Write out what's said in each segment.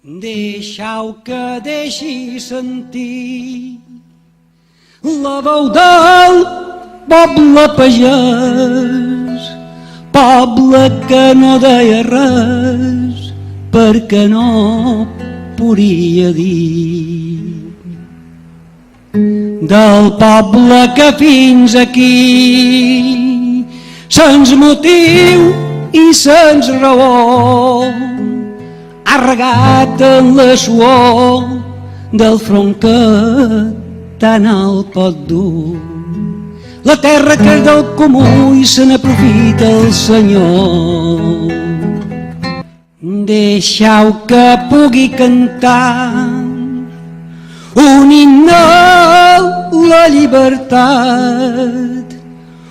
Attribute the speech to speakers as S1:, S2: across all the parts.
S1: Deixau que deixi sentir la veu del poble pagès, poble que no deia res perquè no podia dir. Del poble que fins aquí sens motiu i sens raó ha regat en la suor del front que tan alt pot dur. La terra que és del comú i se n'aprofita el Senyor. Deixau que pugui cantar un himne a la llibertat,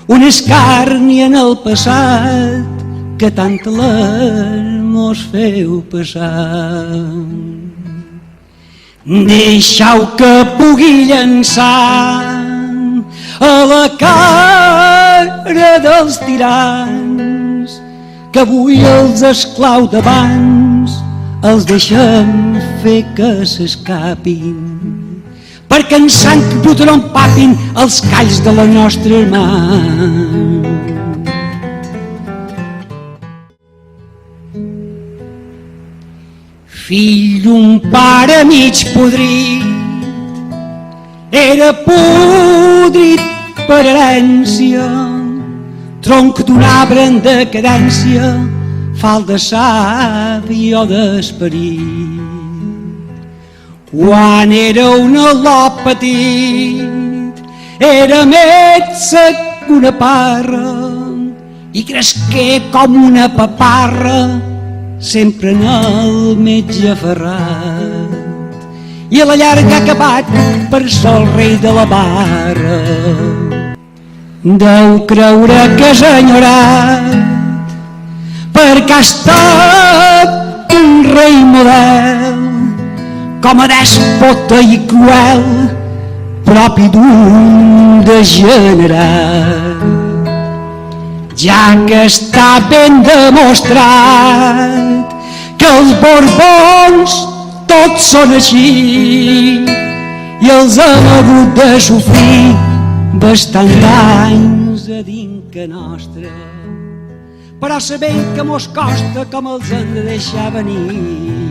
S1: un escarni en el passat que tant mos feu passar. Deixau que pugui llançar a la cara dels tirans que avui els esclaus d'abans els deixem fer que s'escapin, perquè en sang bruta no empapin els calls de la nostra mà. Fill d'un pare mig podrit, era podrit per herència, tronc d'un arbre en decadència, fal de savi o d'esperit. Quan era un al·lot petit, era més sec que una parra i cresqué com una paparra, sempre en el metge aferrat, i a la llarga acabat per ser el rei de la barra. Deu creure que és enyorat perquè ha estat un rei model, com a dèspota i cruel, propi d'un degenerat. Ja que està ben demostrat que els Borbons tots són així i els han hagut de sofrir bastant d'anys a dintre nostra, però sabem que mos costa com els han de deixar venir.